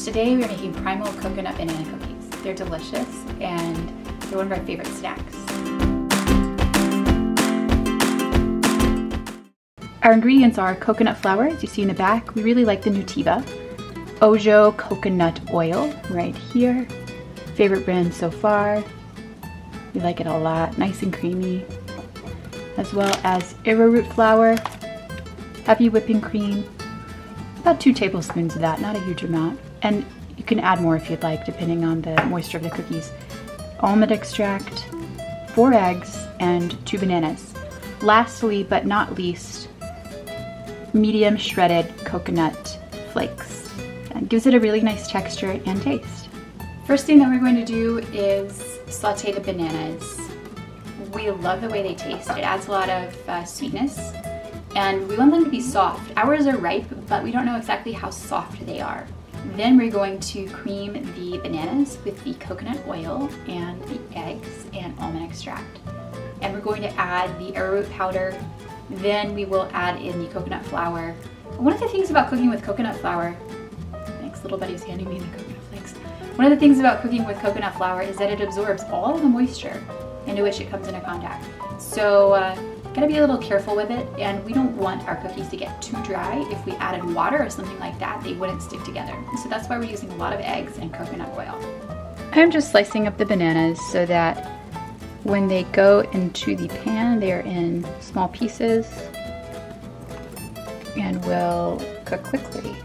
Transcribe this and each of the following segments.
Today we're making Primal coconut banana cookies. They're delicious and they're one of our favorite snacks. Our ingredients are coconut flour, as you see in the back. We really like the Nutiva. Ojo coconut oil right here. Favorite brand so far. We like it a lot, nice and creamy. As well as arrowroot flour, heavy whipping cream, about 2 tablespoons of that, not a huge amount. And you can add more if you'd like, depending on the moisture of the cookies. Almond extract, 4 eggs, and 2 bananas. Lastly, but not least, medium shredded coconut flakes. It gives it a really nice texture and taste. First thing that we're going to do is saute the bananas. We love the way they taste. It adds a lot of sweetness, and we want them to be soft. Ours are ripe, but we don't know exactly how soft they are. Then we're going to cream the bananas with the coconut oil and the eggs and almond extract. And we're going to add the arrowroot powder. Then we will add in the coconut flour. One of the things about cooking with coconut flour, thanks, little buddy's handing me the coconut flakes. One of the things about cooking with coconut flour is that it absorbs all of the moisture into which it comes into contact. So gotta be a little careful with it, and we don't want our cookies to get too dry. If we added water or something like that, they wouldn't stick together. So that's why we're using a lot of eggs and coconut oil. I'm just slicing up the bananas so that when they go into the pan, they are in small pieces and will cook quickly.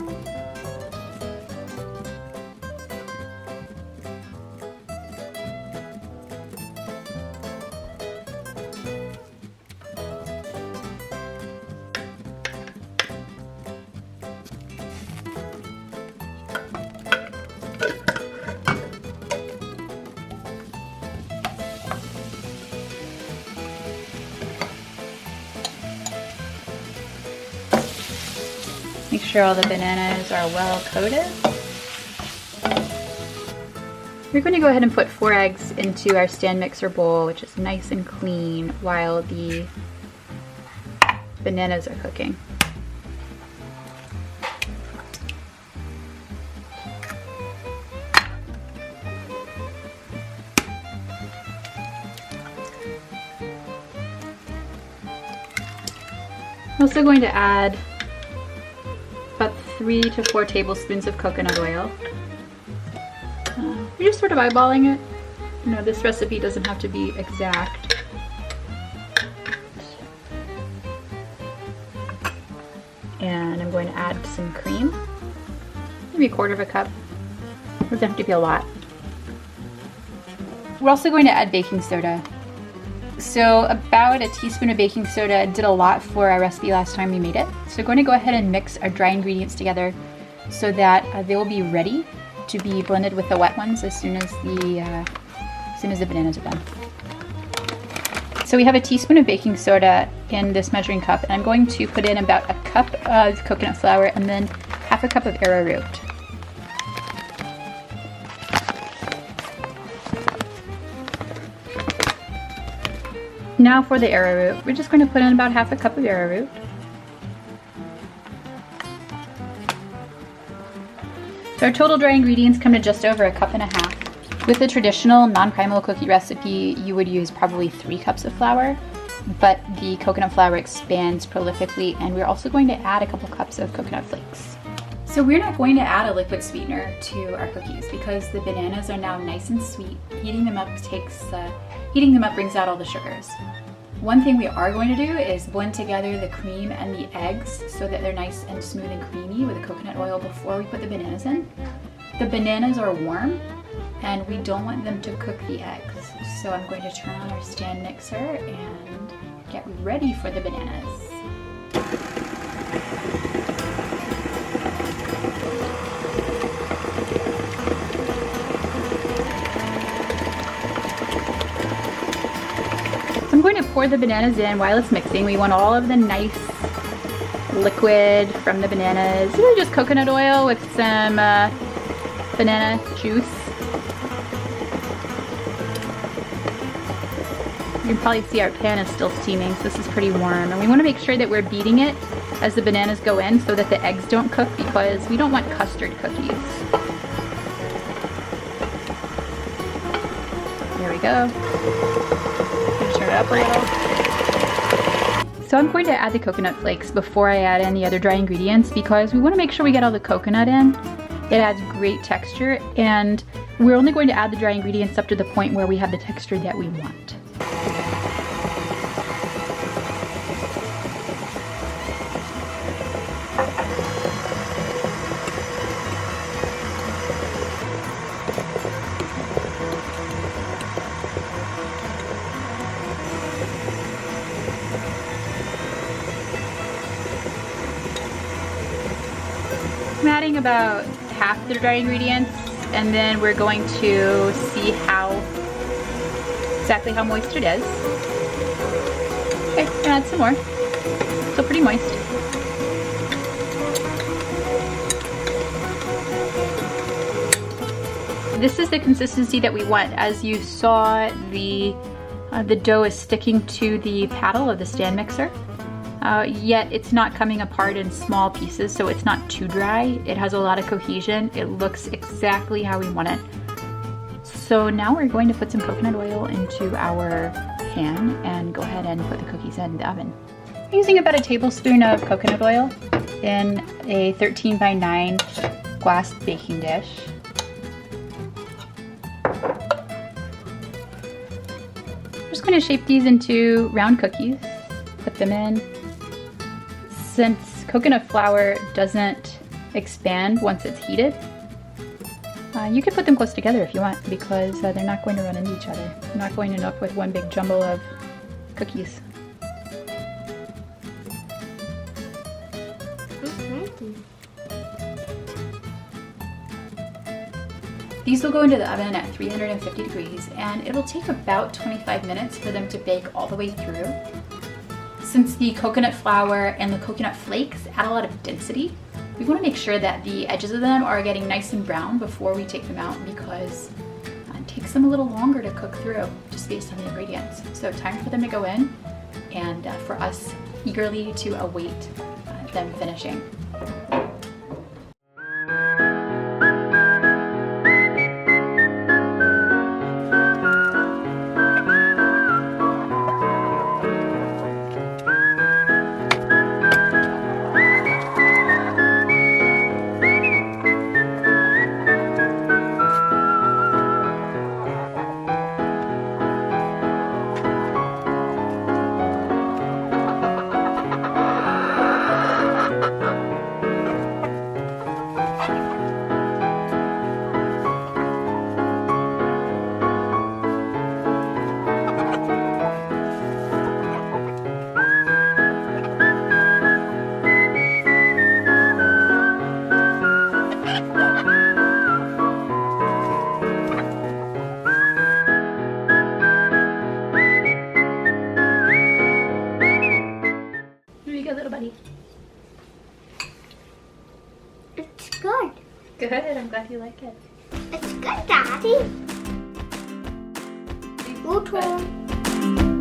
Make sure all the bananas are well coated. We're going to go ahead and put 4 eggs into our stand mixer bowl, which is nice and clean, while the bananas are cooking. I'm also going to add about 3 to 4 tablespoons of coconut oil. We're just sort of eyeballing it. You know, this recipe doesn't have to be exact. And I'm going to add some cream, maybe 1/4 cup. It doesn't have to be a lot. We're also going to add baking soda. So about a teaspoon of baking soda did a lot for our recipe last time we made it. So we're going to go ahead and mix our dry ingredients together so that they will be ready to be blended with the wet ones as soon as the bananas are done. So we have a teaspoon of baking soda in this measuring cup, and I'm going to put in about 1 cup of coconut flour and then 1/2 cup of arrowroot. Now for the arrowroot, we're just going to put in about 1/2 cup of arrowroot. So our total dry ingredients come to just over 1.5 cups. With a traditional non-primal cookie recipe, you would use probably 3 cups of flour, but the coconut flour expands prolifically, and we're also going to add a couple cups of coconut flakes. So we're not going to add a liquid sweetener to our cookies because the bananas are now nice and sweet. Heating them up brings out all the sugars. One thing we are going to do is blend together the cream and the eggs so that they're nice and smooth and creamy with the coconut oil before we put the bananas in. The bananas are warm and we don't want them to cook the eggs. So I'm going to turn on our stand mixer and get ready for the bananas. I'm going to pour the bananas in while it's mixing. We want all of the nice liquid from the bananas. Really just coconut oil with some banana juice. You can probably see our pan is still steaming, so this is pretty warm. And we want to make sure that we're beating it as the bananas go in so that the eggs don't cook, because we don't want custard cookies. we go. Just turn it up a little. So I'm going to add the coconut flakes before I add any other dry ingredients because we want to make sure we get all the coconut in. It adds great texture, and we're only going to add the dry ingredients up to the point where we have the texture that we want. I'm adding about half the dry ingredients, and then we're going to see exactly how moist it is. Okay, add some more. Still pretty moist. This is the consistency that we want. As you saw, the dough is sticking to the paddle of the stand mixer. Yet it's not coming apart in small pieces, so it's not too dry. It has a lot of cohesion. It looks exactly how we want it. So now we're going to put some coconut oil into our pan and go ahead and put the cookies in the oven. I'm using about a tablespoon of coconut oil in a 13 by 9 glass baking dish. I'm just going to shape these into round cookies, put them in. Since coconut flour doesn't expand once it's heated, you can put them close together if you want, because they're not going to run into each other. You're not going to end up with one big jumble of cookies. These will go into the oven at 350 degrees, and it'll take about 25 minutes for them to bake all the way through. Since the coconut flour and the coconut flakes add a lot of density, we want to make sure that the edges of them are getting nice and brown before we take them out, because it takes them a little longer to cook through just based on the ingredients. So time for them to go in, and for us eagerly to await them finishing. Little buddy. It's good. Good, I'm glad you like it. It's good, Daddy. Your turn.